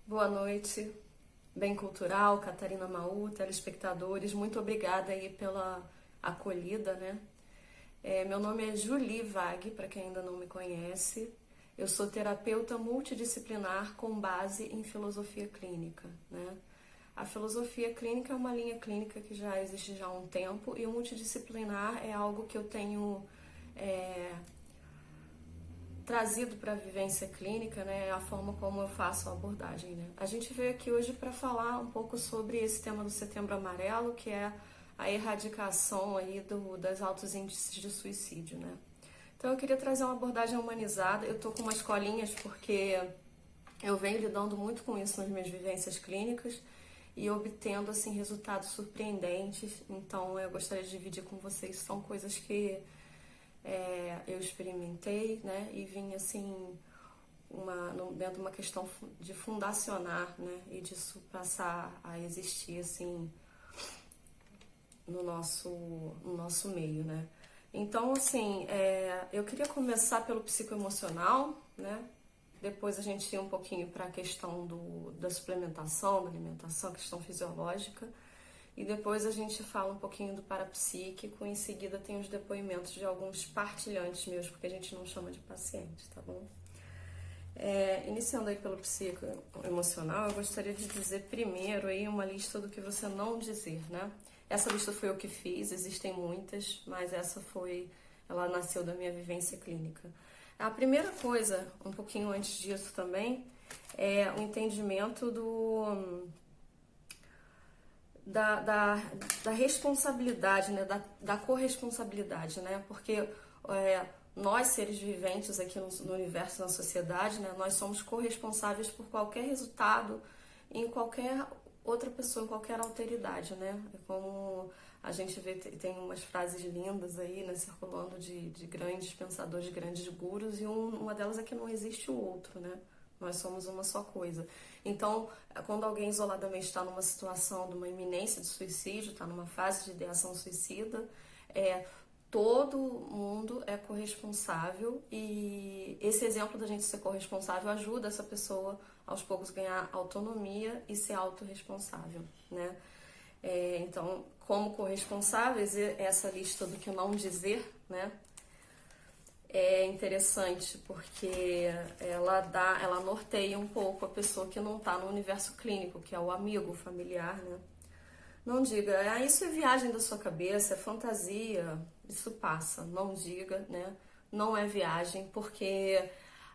Boa noite, Bem Cultural, Catarina Maú, telespectadores, muito obrigada aí pela acolhida, né? Meu nome é Julie Vag, para quem ainda não me conhece. Eu sou terapeuta multidisciplinar com base em filosofia clínica, né? A filosofia clínica é uma linha clínica que já existe já há um tempo e o multidisciplinar é algo que eu tenho trazido para a vivência clínica, né, a forma como eu faço a abordagem, né. A gente veio aqui hoje para falar um pouco sobre esse tema do Setembro Amarelo, que é a erradicação aí das altos índices de suicídio, né. Então eu queria trazer uma abordagem humanizada. Eu tô com umas colinhas porque eu venho lidando muito com isso nas minhas vivências clínicas e obtendo assim resultados surpreendentes. Então eu gostaria de dividir com vocês. São coisas que eu experimentei, né, e vim assim dentro de uma questão de fundacionar, né, e disso passar a existir assim no nosso meio, né. Então assim, eu queria começar pelo psicoemocional, né. Depois a gente ia um pouquinho para a questão da suplementação, da alimentação, questão fisiológica. E depois a gente fala um pouquinho do parapsíquico, em seguida tem os depoimentos de alguns partilhantes meus, porque a gente não chama de paciente, tá bom? Iniciando aí pelo psicoemocional, eu gostaria de dizer primeiro aí uma lista do que você não dizer, né? Essa lista foi eu que fiz, existem muitas, mas ela nasceu da minha vivência clínica. A primeira coisa, um pouquinho antes disso também, é o entendimento da responsabilidade, né? Da corresponsabilidade, né? Porque nós, seres viventes aqui no universo, na sociedade, né? Nós somos corresponsáveis por qualquer resultado em qualquer outra pessoa, em qualquer alteridade, né? É como a gente vê, tem umas frases lindas aí, né? Circulando de grandes pensadores, de grandes gurus, e uma delas é que não existe o outro, né? Nós somos uma só coisa. Então, quando alguém isoladamente está numa situação de uma iminência de suicídio, está numa fase de ideação suicida, todo mundo é corresponsável, e esse exemplo da gente ser corresponsável ajuda essa pessoa aos poucos ganhar autonomia e ser autorresponsável, né? Então, como corresponsáveis, essa lista do que não dizer, né? É interessante porque ela norteia um pouco a pessoa que não está no universo clínico, que é o amigo, o familiar, né? Não diga, isso é viagem da sua cabeça, é fantasia, isso passa. Não diga, né? Não é viagem, porque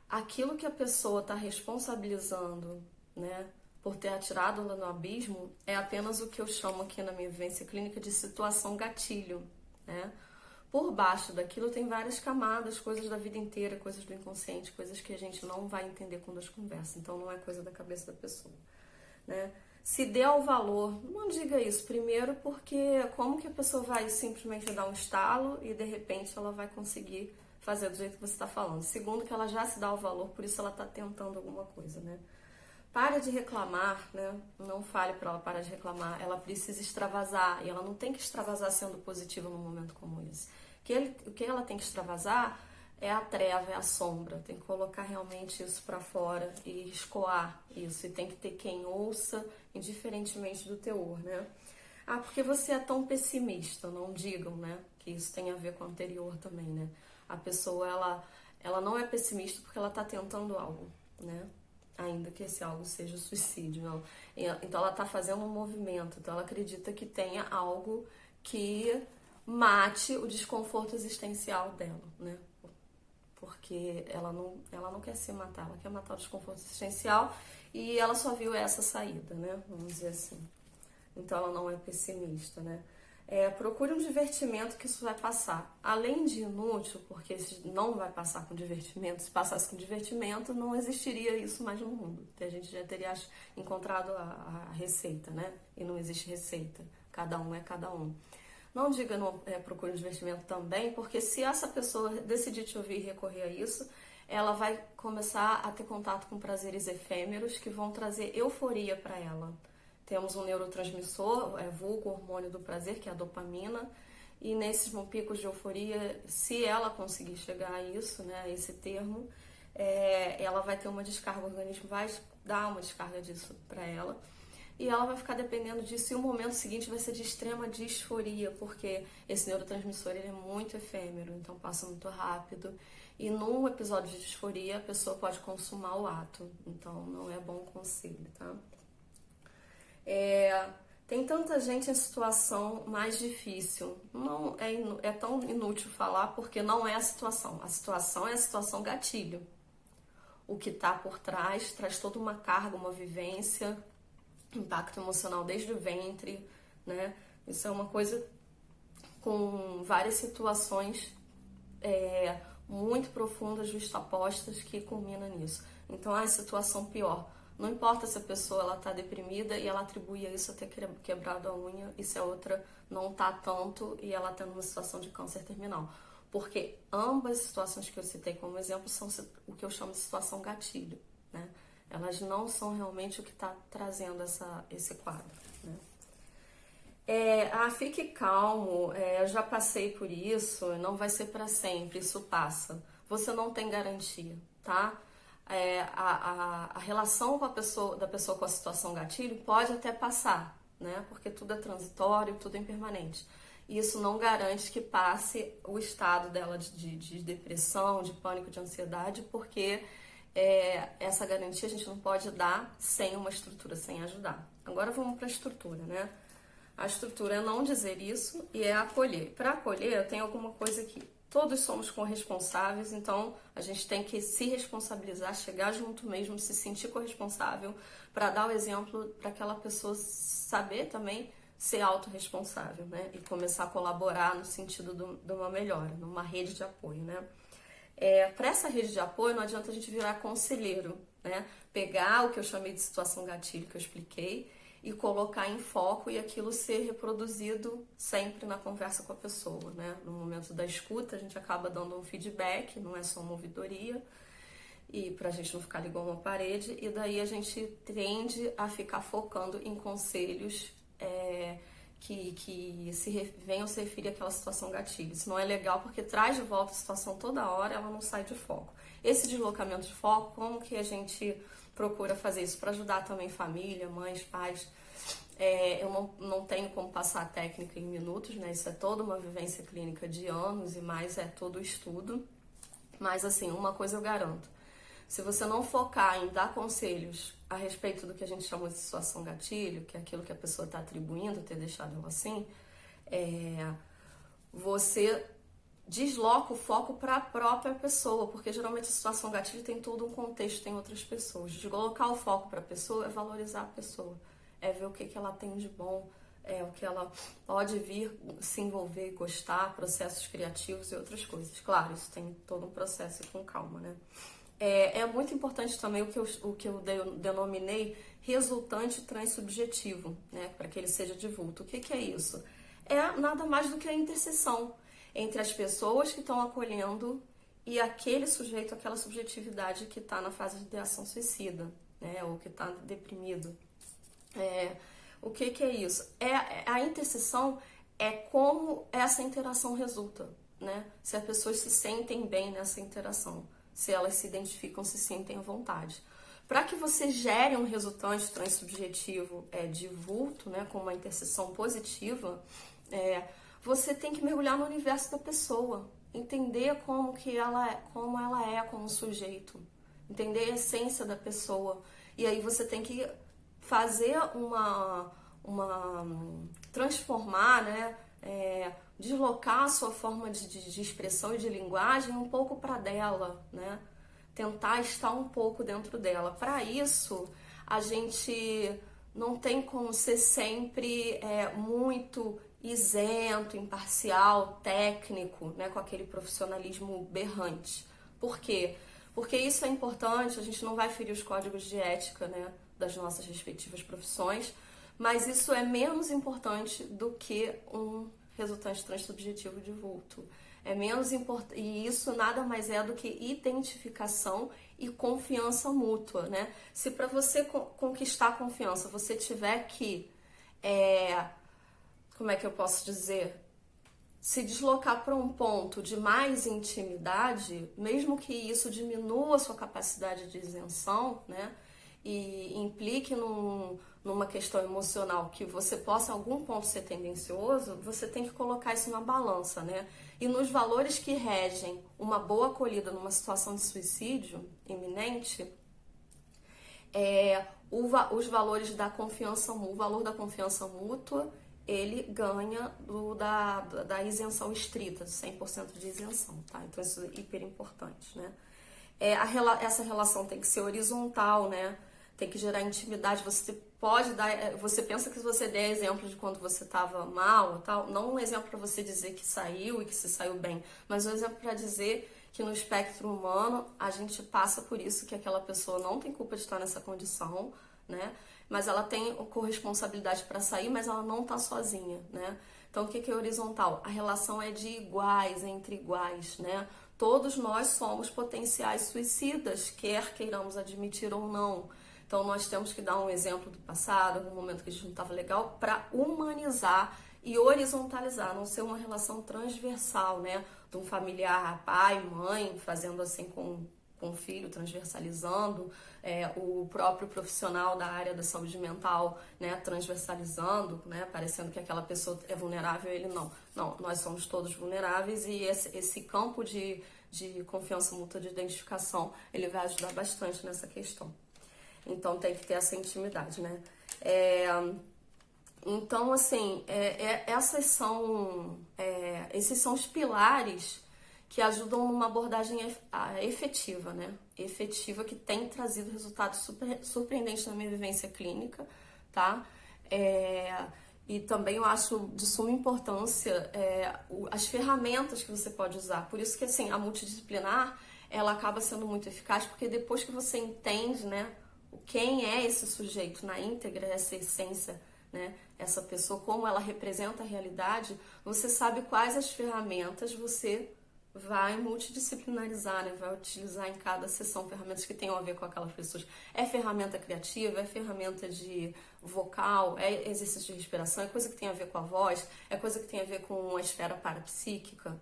aquilo que a pessoa está responsabilizando, né, por ter atirado lá no abismo, é apenas o que eu chamo aqui na minha vivência clínica de situação gatilho, né? Por baixo daquilo tem várias camadas, coisas da vida inteira, coisas do inconsciente, coisas que a gente não vai entender quando as conversa. Então não é coisa da cabeça da pessoa, né? Se dê ao valor, não diga isso. Primeiro porque como que a pessoa vai simplesmente dar um estalo e de repente ela vai conseguir fazer do jeito que você está falando. Segundo que ela já se dá ao valor, por isso ela está tentando alguma coisa, né? Pare de reclamar, né? Não fale para ela parar de reclamar. Ela precisa extravasar e ela não tem que extravasar sendo positiva num momento como esse. O que ela tem que extravasar é a treva, é a sombra. Tem que colocar realmente isso para fora e escoar isso. E tem que ter quem ouça, indiferentemente do teor, né? Porque você é tão pessimista. Não digam, né? Que isso tem a ver com o anterior também, né? A pessoa, ela não é pessimista porque ela está tentando algo, né? Ainda que esse algo seja suicídio, não. Então ela está fazendo um movimento, então ela acredita que tenha algo que mate o desconforto existencial dela, né? Porque ela não quer se matar, ela quer matar o desconforto existencial e ela só viu essa saída, né? Vamos dizer assim. Então ela não é pessimista, né? Procure um divertimento que isso vai passar. Além de inútil, porque não vai passar com divertimento. Se passasse com divertimento, não existiria isso mais no mundo. A gente já teria encontrado a receita, né? E não existe receita. Cada um é cada um. Não diga procure um divertimento também, porque se essa pessoa decidir te ouvir e recorrer a isso, ela vai começar a ter contato com prazeres efêmeros que vão trazer euforia para ela. Temos um neurotransmissor, vulgo hormônio do prazer, que é a dopamina, e nesses picos de euforia, se ela conseguir chegar a isso, né, a esse termo, ela vai ter uma descarga, o organismo vai dar uma descarga disso para ela. E ela vai ficar dependendo disso, e o momento seguinte vai ser de extrema disforia, porque esse neurotransmissor ele é muito efêmero, então passa muito rápido. E num episódio de disforia, a pessoa pode consumar o ato, então não é bom conselho, tá? Tem tanta gente em situação mais difícil. Não é tão inútil falar, porque não é a situação. A situação é a situação gatilho. O que está por trás traz toda uma carga, uma vivência, impacto emocional desde o ventre, né? Isso é uma coisa com várias situações muito profundas, justapostas, que culmina nisso. Então, a situação pior. Não importa se a pessoa ela está deprimida e ela atribui a isso a ter quebrado a unha, e se a outra não está tanto e ela está numa situação de câncer terminal. Porque ambas as situações que eu citei como exemplo são o que eu chamo de situação gatilho, né? Elas não são realmente o que está trazendo esse quadro, né? Fique calmo, eu já passei por isso, não vai ser para sempre, isso passa. Você não tem garantia, tá? A relação com da pessoa com a situação gatilho pode até passar, né? Porque tudo é transitório, tudo é impermanente. E isso não garante que passe o estado dela de depressão, de pânico, de ansiedade, porque essa garantia a gente não pode dar sem uma estrutura, sem ajudar. Agora vamos para a estrutura, né? A estrutura é não dizer isso e é acolher. Para acolher, eu tenho alguma coisa aqui. Todos somos corresponsáveis, então a gente tem que se responsabilizar, chegar junto mesmo, se sentir corresponsável, para dar o exemplo para aquela pessoa saber também ser autorresponsável, né? E começar a colaborar no sentido de uma melhora, numa rede de apoio, né? Para essa rede de apoio, não adianta a gente virar conselheiro, né? Pegar o que eu chamei de situação gatilho, que eu expliquei, e colocar em foco e aquilo ser reproduzido sempre na conversa com a pessoa, né? No momento da escuta, a gente acaba dando um feedback, não é só uma ouvidoria, e pra gente não ficar igual uma parede, e daí a gente tende a ficar focando em conselhos que venham se referir àquela situação gatilho. Isso não é legal porque traz de volta a situação toda hora, ela não sai de foco. Esse deslocamento de foco, como que a gente procura fazer isso? Para ajudar também família, mães, pais. Eu não tenho como passar a técnica em minutos, né? Isso é toda uma vivência clínica de anos e mais é todo o estudo. Mas assim, uma coisa eu garanto. Se você não focar em dar conselhos a respeito do que a gente chama de situação gatilho, que é aquilo que a pessoa está atribuindo, ter deixado ela assim, você desloca o foco para a própria pessoa, porque geralmente a situação gatilho tem todo um contexto, tem outras pessoas. Deslocar o foco para a pessoa é valorizar a pessoa, é ver o que ela tem de bom, o que ela pode vir se envolver, gostar, processos criativos e outras coisas. Claro, isso tem todo um processo e com calma, né? É muito importante também o que eu denominei resultante transubjetivo, né? Para que ele seja de vulto. O que é isso? É nada mais do que a interseção entre as pessoas que estão acolhendo e aquele sujeito, aquela subjetividade que está na fase de ideação suicida, né? Ou que está deprimido. O que é isso? A interseção é como essa interação resulta, né? Se as pessoas se sentem bem nessa interação, se elas se identificam, se sentem à vontade. Para que você gere um resultante transubjetivo de vulto, né, com uma interseção positiva, você tem que mergulhar no universo da pessoa, entender como ela é como sujeito, entender a essência da pessoa. E aí você tem que fazer transformar, né, deslocar a sua forma de expressão e de linguagem um pouco para dela, né? Tentar estar um pouco dentro dela. Para isso, a gente não tem como ser sempre muito isento, imparcial, técnico, né? Com aquele profissionalismo berrante. Por quê? Porque isso é importante, a gente não vai ferir os códigos de ética, né, das nossas respectivas profissões, mas isso é menos importante do que um resultante transubjetivo de vulto. É menos importante, e isso nada mais é do que identificação e confiança mútua, né? Se para você conquistar a confiança você tiver que, como é que eu posso dizer? se deslocar para um ponto de mais intimidade, mesmo que isso diminua a sua capacidade de isenção, né? E implique numa questão emocional que você possa em algum ponto ser tendencioso, você tem que colocar isso na balança, né? E nos valores que regem uma boa acolhida numa situação de suicídio iminente, os valores da confiança, o valor da confiança mútua, ele ganha da isenção estrita, 100% de isenção, tá? Então isso é hiper importante, né? Essa relação tem que ser horizontal, né? Tem que gerar intimidade. Você pode dar, você pensa que se você der exemplo de quando você estava mal, tal, não um exemplo para você dizer que saiu e que se saiu bem, mas um exemplo para dizer que no espectro humano a gente passa por isso, que aquela pessoa não tem culpa de estar nessa condição, né? Mas ela tem corresponsabilidade para sair, mas ela não está sozinha, né? Então, o que é horizontal? A relação é de iguais, entre iguais, né? Todos nós somos potenciais suicidas, quer queiramos admitir ou não. Então, nós temos que dar um exemplo do passado, no momento que a gente não estava legal, para humanizar e horizontalizar, não ser uma relação transversal, né? De um familiar, pai, mãe, fazendo assim com o filho, transversalizando, o próprio profissional da área da saúde mental, né, transversalizando, né, parecendo que aquela pessoa é vulnerável, ele não. Não, nós somos todos vulneráveis e esse campo de confiança mútua, de identificação, ele vai ajudar bastante nessa questão. Então tem que ter essa intimidade, né? Então, assim, esses são os pilares que ajudam numa abordagem efetiva, né? Efetiva, que tem trazido resultados surpreendentes na minha vivência clínica, tá? E também eu acho de suma importância as ferramentas que você pode usar. Por isso que, assim, a multidisciplinar, ela acaba sendo muito eficaz, porque depois que você entende, né, quem é esse sujeito na íntegra, essa essência, né, essa pessoa, como ela representa a realidade, você sabe quais as ferramentas você vai multidisciplinarizar, né? Vai utilizar em cada sessão ferramentas que tenham a ver com aquelas pessoas. É ferramenta criativa, é ferramenta de vocal, é exercício de respiração, é coisa que tem a ver com a voz, é coisa que tem a ver com a esfera parapsíquica.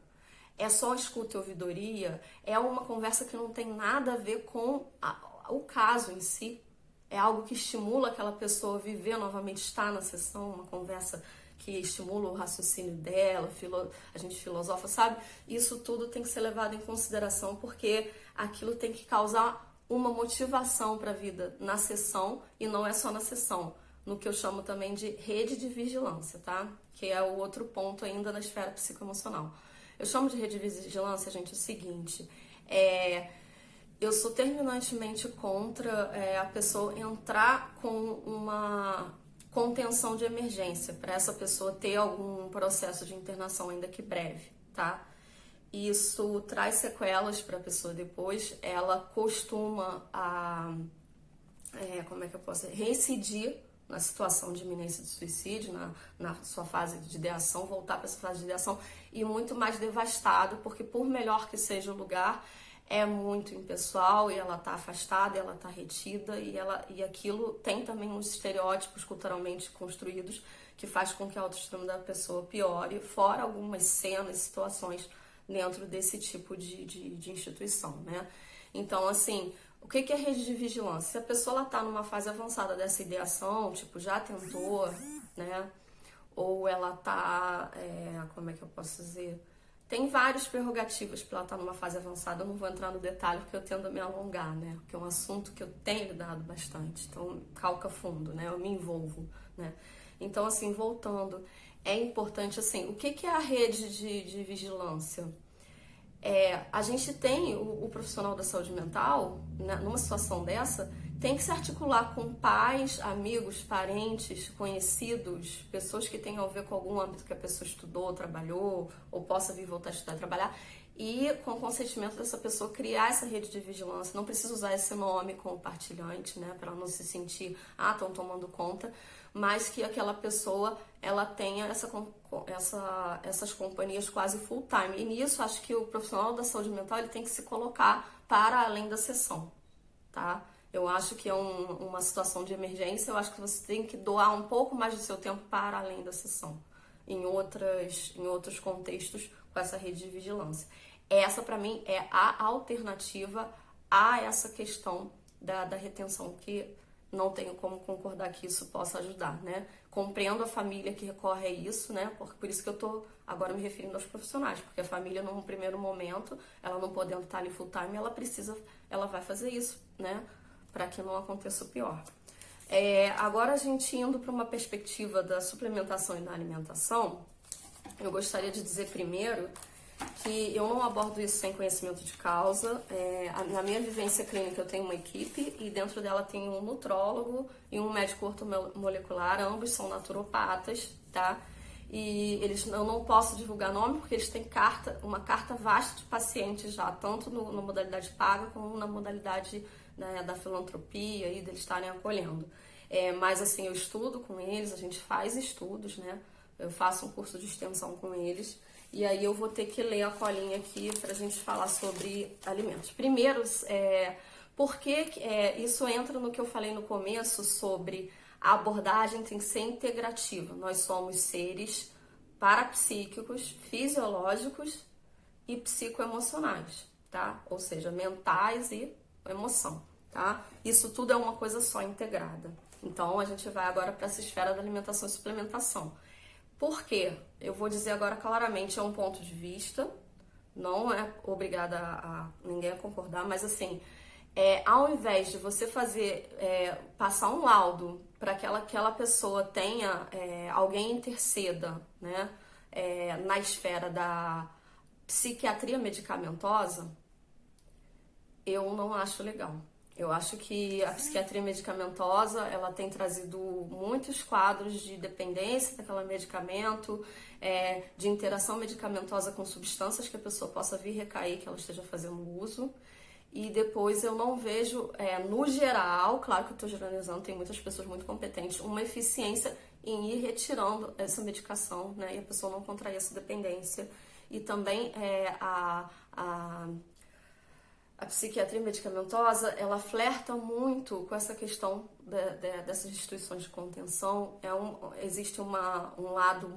É só escuta e ouvidoria, é uma conversa que não tem nada a ver com o caso em si. É algo que estimula aquela pessoa a viver novamente, estar na sessão, uma conversa que estimula o raciocínio dela, a gente filosofa, sabe? Isso tudo tem que ser levado em consideração, porque aquilo tem que causar uma motivação para a vida na sessão, e não é só na sessão, no que eu chamo também de rede de vigilância, tá? Que é o outro ponto ainda na esfera psicoemocional. Eu chamo de rede de vigilância, gente, o seguinte, eu sou terminantemente contra a pessoa entrar com uma contenção de emergência, para essa pessoa ter algum processo de internação ainda que breve, tá? Isso traz sequelas para a pessoa depois, ela costuma reincidir na situação de iminência de suicídio, na sua fase de ideação, voltar para essa fase de ideação, e muito mais devastado, porque por melhor que seja o lugar, é muito impessoal, e ela está afastada, ela está retida, e aquilo tem também uns estereótipos culturalmente construídos que faz com que a autoestima da pessoa piore, fora algumas cenas, situações dentro desse tipo de instituição, né? Então, assim, o que é rede de vigilância? Se a pessoa está numa fase avançada dessa ideação, tipo, já tentou, né? Ou ela está, como é que eu posso dizer? Tem várias prerrogativas para ela estar numa fase avançada, eu não vou entrar no detalhe porque eu tendo a me alongar, né? Porque é um assunto que eu tenho lidado bastante, então calca fundo, né? Eu me envolvo, né? Então, assim, voltando, é importante, assim, o que é a rede de vigilância? A gente tem o profissional da saúde mental, né, numa situação dessa, tem que se articular com pais, amigos, parentes, conhecidos, pessoas que tenham a ver com algum âmbito que a pessoa estudou, trabalhou, ou possa vir voltar a estudar e trabalhar, e com o consentimento dessa pessoa criar essa rede de vigilância. Não precisa usar esse nome compartilhante, né, para ela não se sentir, estão tomando conta, mas que aquela pessoa, ela tenha essas companhias quase full time. E nisso, acho que o profissional da saúde mental, ele tem que se colocar para além da sessão, tá? Eu acho que é uma situação de emergência, eu acho que você tem que doar um pouco mais do seu tempo para além da sessão. em outros contextos com essa rede de vigilância. Essa, para mim, é a alternativa a essa questão da retenção, que não tenho como concordar que isso possa ajudar, né? Compreendo a família que recorre a isso, né? Por isso que eu tô agora me referindo aos profissionais, porque a família, num primeiro momento, ela não podendo estar ali full time, ela vai fazer isso, né? Para que não aconteça o pior. Agora, a gente indo para uma perspectiva da suplementação e da alimentação, eu gostaria de dizer primeiro que eu não abordo isso sem conhecimento de causa. Na minha vivência clínica eu tenho uma equipe e dentro dela tem um nutrólogo e um médico ortomolecular, ambos são naturopatas, tá? E eu não posso divulgar nome porque eles têm uma carta vasta de pacientes já, tanto na modalidade paga como na modalidade, né, da filantropia e deles estarem acolhendo. Mas assim, eu estudo com eles, a gente faz estudos, né? Eu faço um curso de extensão com eles. E aí eu vou ter que ler a colinha aqui para a gente falar sobre alimentos. Primeiro, porque isso entra no que eu falei no começo sobre a abordagem tem que ser integrativa. Nós somos seres parapsíquicos, fisiológicos e psicoemocionais, tá? Ou seja, mentais e emoção, tá? Isso tudo é uma coisa só integrada. Então, a gente vai agora para essa esfera da alimentação e suplementação. Por quê? Eu vou dizer agora claramente, é um ponto de vista, não é obrigada a ninguém a concordar, mas assim, ao invés de você passar um laudo para que aquela pessoa tenha, alguém interceda, né, na esfera da psiquiatria medicamentosa, eu não acho legal. Eu acho que a psiquiatria medicamentosa, ela tem trazido muitos quadros de dependência daquele medicamento, de interação medicamentosa com substâncias que a pessoa possa vir recair, que ela esteja fazendo uso. E depois eu não vejo, no geral, claro que eu estou generalizando, tem muitas pessoas muito competentes, uma eficiência em ir retirando essa medicação, né, e a pessoa não contrair essa dependência. E também a psiquiatria medicamentosa, ela flerta muito com essa questão dessas instituições de contenção. Existe um lado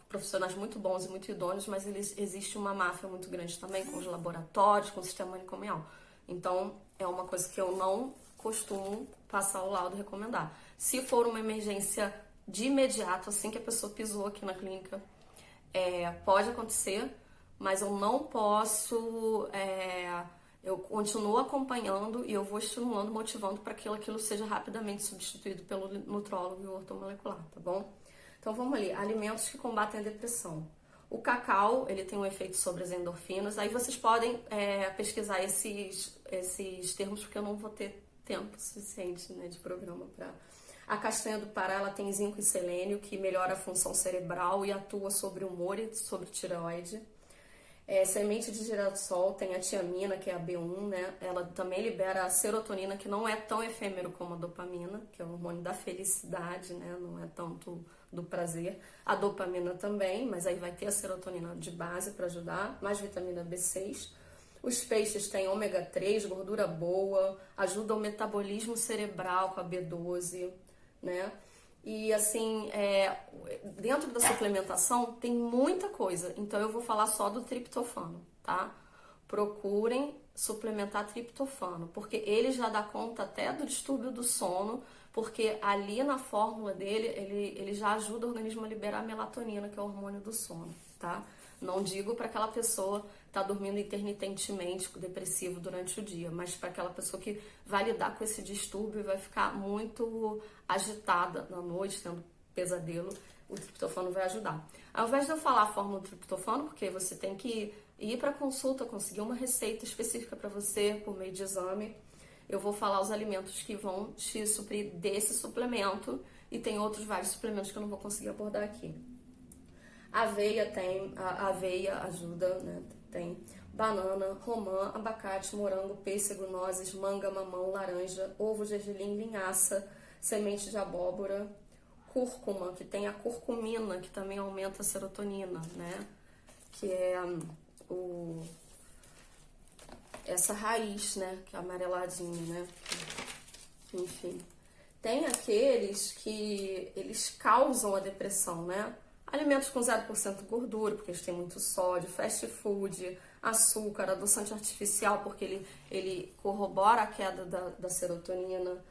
profissionais muito bons e muito idôneos, mas existe uma máfia muito grande também com os laboratórios, com o sistema manicomial. Então, é uma coisa que eu não costumo passar o laudo e recomendar. Se for uma emergência de imediato, assim que a pessoa pisou aqui na clínica, pode acontecer, mas eu não posso... Eu continuo acompanhando e eu vou estimulando, motivando para que aquilo seja rapidamente substituído pelo nutrólogo e o ortomolecular, tá bom? Então vamos ali, alimentos que combatem a depressão. O cacau, ele tem um efeito sobre as endorfinas. Aí vocês podem pesquisar esses termos, porque eu não vou ter tempo suficiente, né, de programa para... A castanha do Pará, ela tem zinco e selênio, que melhora a função cerebral e atua sobre o humor e sobre tireoide. Semente de girassol tem a tiamina, que é a B1, né? Ela também libera a serotonina, que não é tão efêmero como a dopamina, que é o hormônio da felicidade, né? Não é tanto do prazer. A dopamina também, mas aí vai ter a serotonina de base para ajudar, mais vitamina B6. Os peixes têm ômega 3, gordura boa, ajuda o metabolismo cerebral com a B12, né? E assim, dentro da suplementação tem muita coisa, então eu vou falar só do triptofano, tá? Procurem suplementar triptofano, porque ele já dá conta até do distúrbio do sono, porque ali na fórmula dele, ele já ajuda o organismo a liberar a melatonina, que é o hormônio do sono, tá? Não digo para aquela pessoa que está dormindo intermitentemente, depressivo durante o dia, mas para aquela pessoa que vai lidar com esse distúrbio e vai ficar muito agitada na noite, tendo pesadelo, o triptofano vai ajudar. Ao invés de eu falar a fórmula do triptofano, porque você tem que ir para consulta, conseguir uma receita específica para você por meio de exame, eu vou falar os alimentos que vão te suprir desse suplemento, e tem outros vários suplementos que eu não vou conseguir abordar aqui. A aveia ajuda, né? Tem banana, romã, abacate, morango, pêssego, nozes, manga, mamão, laranja, ovo, gergelim, linhaça, semente de abóbora, cúrcuma, que tem a curcumina, que também aumenta a serotonina, né? Que é essa raiz, né? Que é amareladinha, né? Enfim. Tem aqueles que eles causam a depressão, né? Alimentos com 0% gordura, porque eles têm muito sódio, fast food, açúcar, adoçante artificial, porque ele corrobora a queda da serotonina,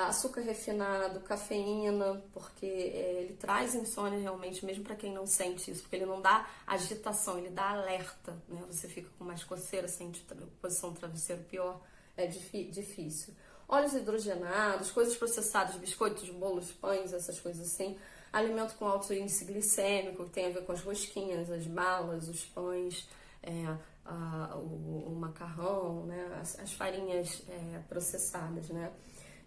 açúcar refinado, cafeína, porque ele traz insônia realmente, mesmo para quem não sente isso, porque ele não dá agitação, ele dá alerta, né? Você fica com mais coceira, sente posição do travesseiro pior, é difícil. Óleos hidrogenados, coisas processadas, biscoitos, bolos, pães, essas coisas assim. Alimento com alto índice glicêmico, que tem a ver com as rosquinhas, as balas, os pães, o macarrão, né? As farinhas processadas, né?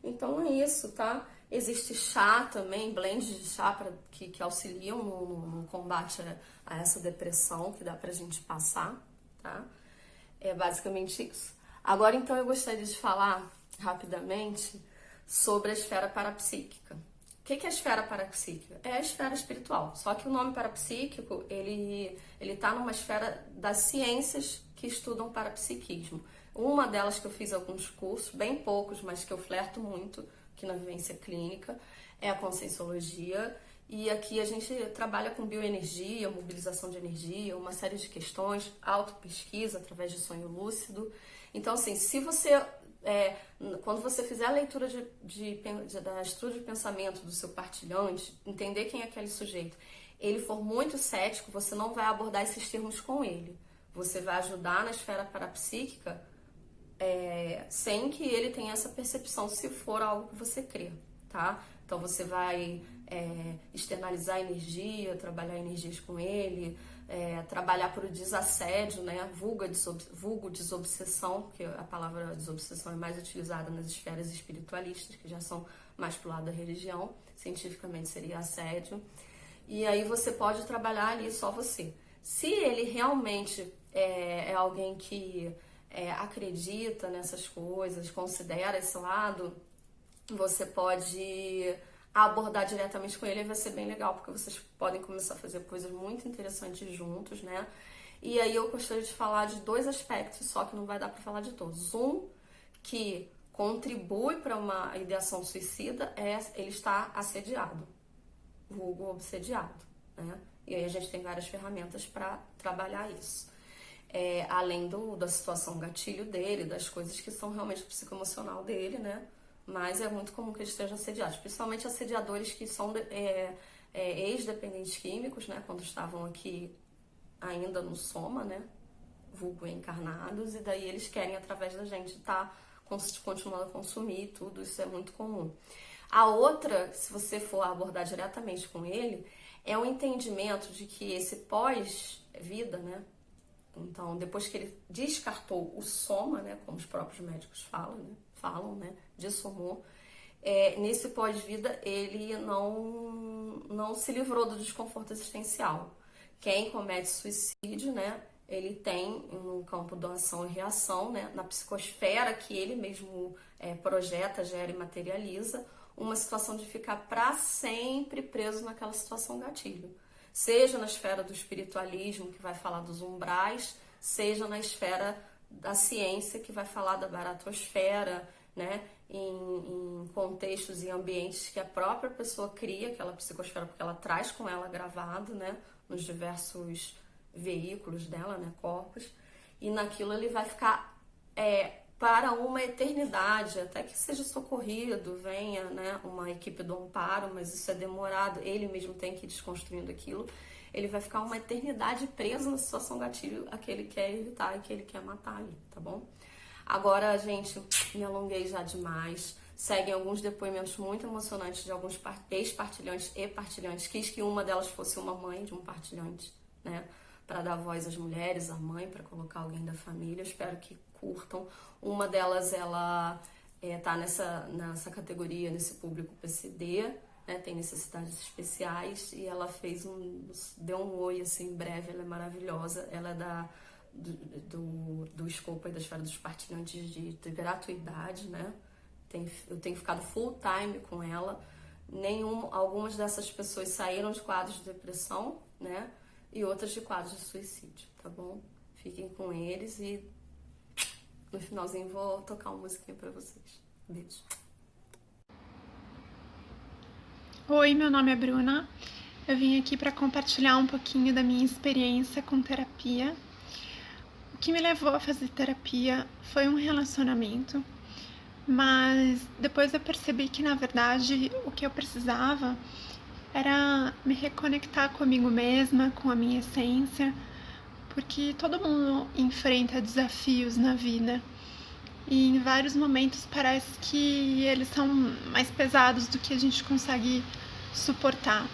Então é isso, tá? Existe chá também, blends de chá que auxiliam no combate a essa depressão que dá pra gente passar, tá? É basicamente isso. Agora, então, eu gostaria de falar rapidamente sobre a esfera parapsíquica. O que é a esfera parapsíquica? É a esfera espiritual. Só que o nome parapsíquico, ele tá numa esfera das ciências que estudam parapsiquismo. Uma delas que eu fiz alguns cursos, bem poucos, mas que eu flerto muito, aqui na vivência clínica, é a conscienciologia. E aqui a gente trabalha com bioenergia, mobilização de energia, uma série de questões, autopesquisa através de sonho lúcido. Então, assim, se você, quando você fizer a leitura da estrutura de pensamento do seu partilhante, entender quem é aquele sujeito, ele for muito cético, você não vai abordar esses termos com ele. Você vai ajudar na esfera parapsíquica sem que ele tenha essa percepção, se for algo que você crê, tá? Então você vai externalizar energia, trabalhar energias com ele, trabalhar por desassédio, né? Vulgo desobsessão, porque a palavra desobsessão é mais utilizada nas esferas espiritualistas, que já são mais pro lado da religião, cientificamente seria assédio. E aí você pode trabalhar ali só você. Se ele realmente é alguém que acredita nessas coisas, considera esse lado, você pode abordar diretamente com ele e vai ser bem legal, porque vocês podem começar a fazer coisas muito interessantes juntos, né? E aí eu gostaria de falar de dois aspectos, só que não vai dar para falar de todos. Um, que contribui para uma ideação suicida, ele estar assediado, vulgo obsediado, né? E aí a gente tem várias ferramentas para trabalhar isso. Além da situação gatilho dele, das coisas que são realmente psicoemocional dele, né? Mas é muito comum que ele esteja assediado, principalmente assediadores que são ex-dependentes químicos, né? Quando estavam aqui ainda no soma, né? Vulgo encarnados, e daí eles querem, através da gente, continuando a consumir tudo, isso é muito comum. A outra, se você for abordar diretamente com ele, é o entendimento de que esse pós-vida, né? Então, depois que ele descartou o soma, né, como os próprios médicos falam, né, dissomou, nesse pós-vida ele não se livrou do desconforto existencial. Quem comete suicídio, né, ele tem no campo da ação e reação, né, na psicosfera que ele mesmo projeta, gera e materializa, uma situação de ficar para sempre preso naquela situação gatilho. Seja na esfera do espiritualismo, que vai falar dos umbrais, seja na esfera da ciência, que vai falar da baratosfera, né? Em contextos e ambientes que a própria pessoa cria, aquela psicosfera, porque ela traz com ela gravado, né? Nos diversos veículos dela, né? Corpos. E naquilo ele vai ficar para uma eternidade, até que seja socorrido, venha, né, uma equipe do amparo, mas isso é demorado, ele mesmo tem que ir desconstruindo aquilo. Ele vai ficar uma eternidade preso na situação gatilho a que ele quer evitar e que ele quer matar ali, tá bom? Agora, gente, me alonguei já demais. Seguem alguns depoimentos muito emocionantes de alguns ex-partilhantes e partilhantes. Quis que uma delas fosse uma mãe de um partilhante, né? Para dar voz às mulheres, à mãe, para colocar alguém da família. Eu espero que curtam. Uma delas, ela tá nessa categoria, nesse público PCD, né? Tem necessidades especiais, e ela deu um oi assim breve. Ela é maravilhosa. Ela é do escopo aí da esfera dos partilhantes de gratuidade, né? Eu tenho ficado full time com ela. Algumas dessas pessoas saíram de quadros de depressão, né? E outras de quadros de suicídio, tá bom? Fiquem com eles e no finalzinho vou tocar uma musiquinha pra vocês. Beijo. Oi, meu nome é Bruna. Eu vim aqui para compartilhar um pouquinho da minha experiência com terapia. O que me levou a fazer terapia foi um relacionamento, mas depois eu percebi que, na verdade, o que eu precisava era me reconectar comigo mesma, com a minha essência, porque todo mundo enfrenta desafios na vida e em vários momentos parece que eles são mais pesados do que a gente consegue suportar.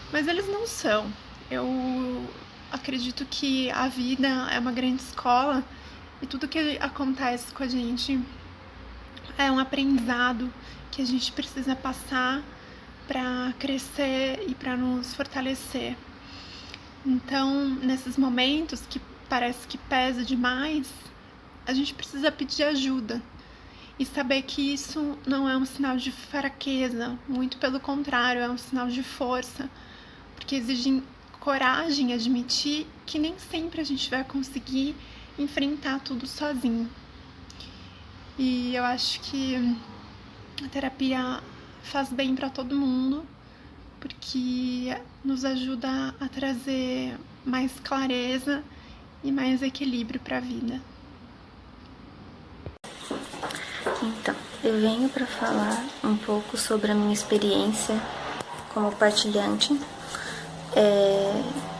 Mas eles não são. Eu acredito que a vida é uma grande escola e tudo que acontece com a gente é um aprendizado que a gente precisa passar para crescer e para nos fortalecer. Então, nesses momentos que parece que pesa demais, a gente precisa pedir ajuda e saber que isso não é um sinal de fraqueza, muito pelo contrário, é um sinal de força, porque exige coragem admitir que nem sempre a gente vai conseguir enfrentar tudo sozinho. E eu acho que a terapia faz bem para todo mundo, porque nos ajuda a trazer mais clareza e mais equilíbrio para a vida. Então, eu venho para falar um pouco sobre a minha experiência como partilhante.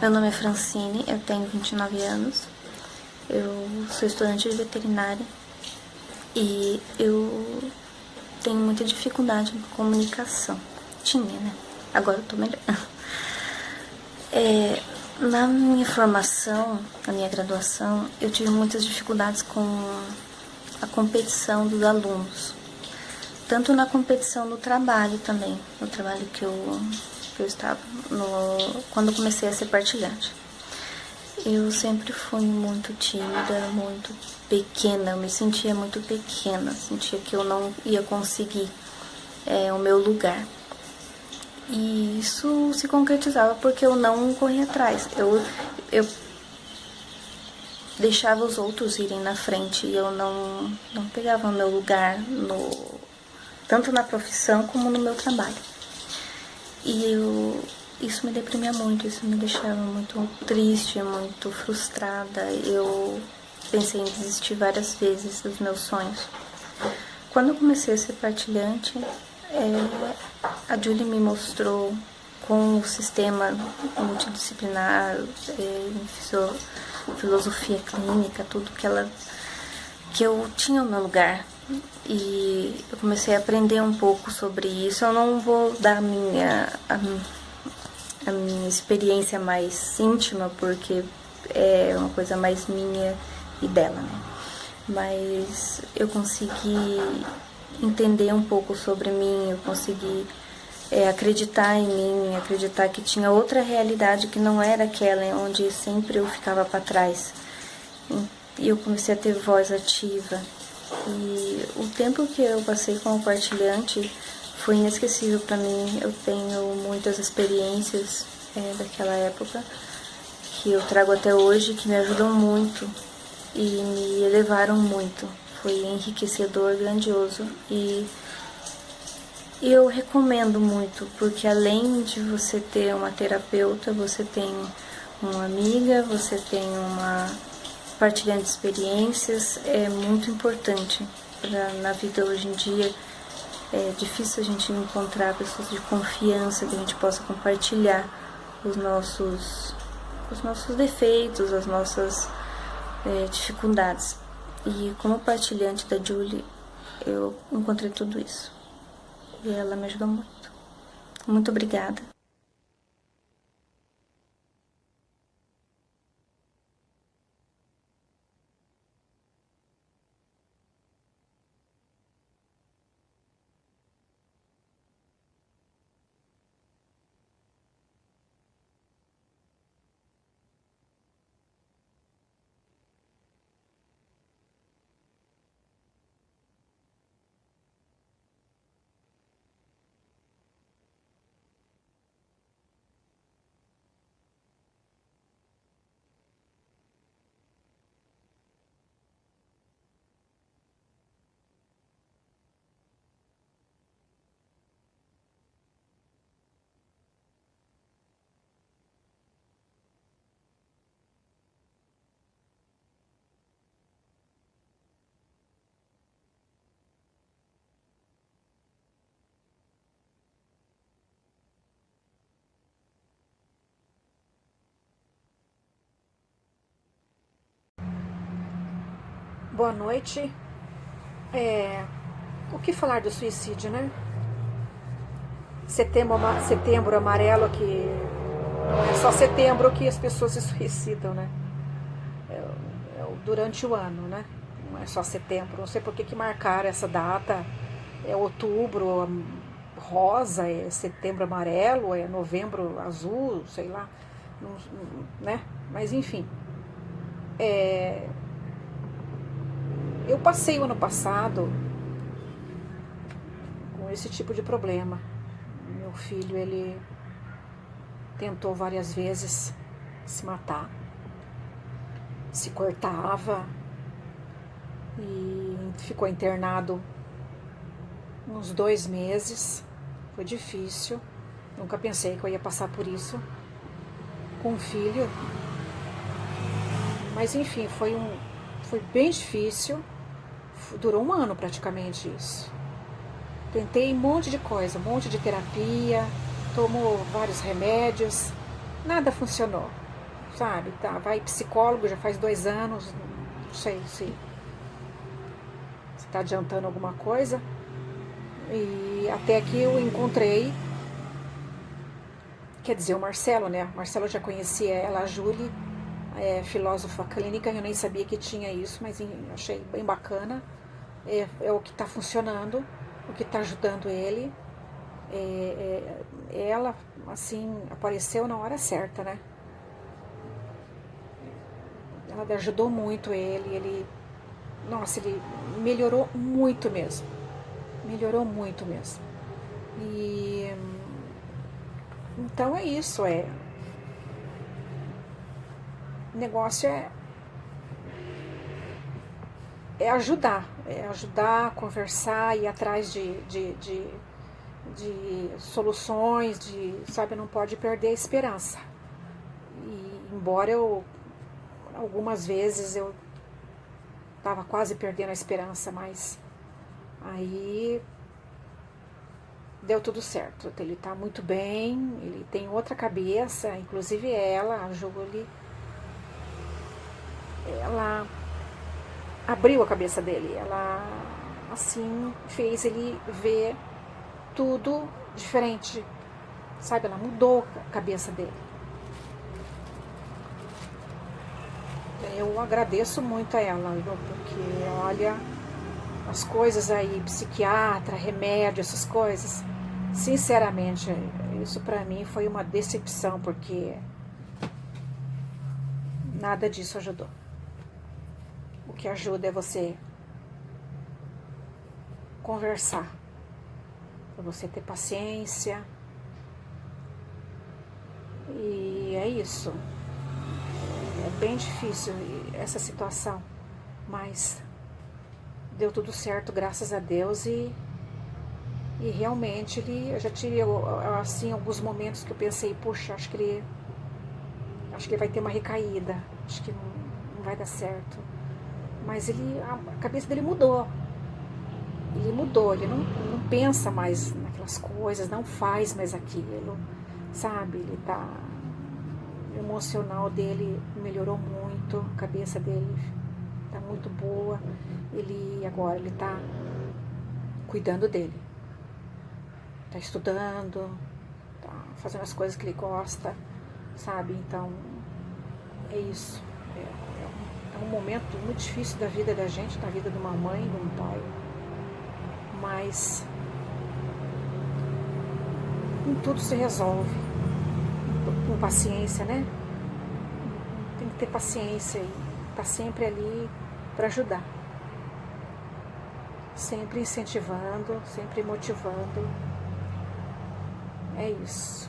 Meu nome é Francine, eu tenho 29 anos, eu sou estudante de veterinária e eu tenho muita dificuldade com comunicação. Tinha, né? Agora eu tô melhor. Na minha formação, na minha graduação, eu tive muitas dificuldades com a competição dos alunos. Tanto na competição no trabalho também, no trabalho que eu estava, quando eu comecei a ser partilhante. Eu sempre fui muito tímida, muito pequena, eu me sentia muito pequena, sentia que eu não ia conseguir o meu lugar. E isso se concretizava porque eu não corria atrás. Eu deixava os outros irem na frente e eu não pegava o meu lugar tanto na profissão como no meu trabalho. E isso me deprimia muito, isso me deixava muito triste, muito frustrada. Eu pensei em desistir várias vezes dos meus sonhos. Quando eu comecei a ser partilhante, a Julie me mostrou com o sistema multidisciplinar, filosofia clínica, tudo que eu tinha o meu lugar. E eu comecei a aprender um pouco sobre isso. Eu não vou dar a minha experiência mais íntima, porque é uma coisa mais minha e dela, né? Mas eu consegui entender um pouco sobre mim, eu consegui acreditar em mim, acreditar que tinha outra realidade que não era aquela onde sempre eu ficava para trás. E eu comecei a ter voz ativa. E o tempo que eu passei como partilhante foi inesquecível para mim. Eu tenho muitas experiências daquela época que eu trago até hoje, que me ajudam muito e me elevaram muito. Foi enriquecedor, grandioso e eu recomendo muito, porque além de você ter uma terapeuta, você tem uma amiga, você tem uma partilhando experiências, é muito importante na vida hoje em dia. É difícil a gente encontrar pessoas de confiança que a gente possa compartilhar os nossos defeitos, as nossas dificuldades. E como partilhante da Julie, eu encontrei tudo isso. E ela me ajudou muito. Muito obrigada. Boa noite. O que falar do suicídio, né? Setembro amarelo, que não é só setembro que as pessoas se suicidam, né? Durante o ano, né? Não é só setembro. Não sei por que marcaram essa data. É outubro rosa, é setembro amarelo, é novembro azul, sei lá, né? Mas enfim. Eu passei o ano passado com esse tipo de problema. Meu filho, ele tentou várias vezes se matar, se cortava e ficou internado uns 2 meses. Foi difícil, nunca pensei que eu ia passar por isso com um filho, mas enfim, foi bem difícil. Durou 1 ano praticamente isso. Tentei um monte de coisa, um monte de terapia, tomo vários remédios, nada funcionou, sabe? Tá, vai psicólogo já faz 2 anos, não sei se está adiantando alguma coisa. E até que eu encontrei, quer dizer, o Marcelo, né? O Marcelo eu já conhecia ela, a Júlia, filósofa clínica, eu nem sabia que tinha isso, mas achei bem bacana. É o que está funcionando, o que está ajudando ele. Ela, assim, apareceu na hora certa, né? Ela ajudou muito ele, nossa, ele melhorou muito mesmo. Melhorou muito mesmo. E então é isso, o negócio é ajudar a conversar, ir atrás de soluções, sabe, não pode perder a esperança. E embora algumas vezes eu estava quase perdendo a esperança, mas aí deu tudo certo. Ele está muito bem, ele tem outra cabeça, inclusive a Júlia, ela abriu a cabeça dele, ela assim fez ele ver tudo diferente, sabe? Ela mudou a cabeça dele. Eu agradeço muito a ela, porque olha, as coisas aí, psiquiatra, remédio, essas coisas, sinceramente, isso pra mim foi uma decepção, porque nada disso ajudou. O que ajuda é você conversar, é você ter paciência, e é isso. É bem difícil essa situação, mas deu tudo certo, graças a Deus, e realmente eu já tive assim alguns momentos que eu pensei, puxa, acho que ele vai ter uma recaída, acho que não vai dar certo. Mas a cabeça dele mudou. Ele mudou, ele não pensa mais naquelas coisas, não faz mais aquilo, sabe? O emocional dele melhorou muito, a cabeça dele tá muito boa. Agora ele tá cuidando dele, tá estudando, tá fazendo as coisas que ele gosta, sabe? Então é isso. É um momento muito difícil da vida da gente, da vida de uma mãe, de um pai, mas tudo se resolve com paciência, né? Tem que ter paciência e estar sempre ali para ajudar, sempre incentivando, sempre motivando. É isso.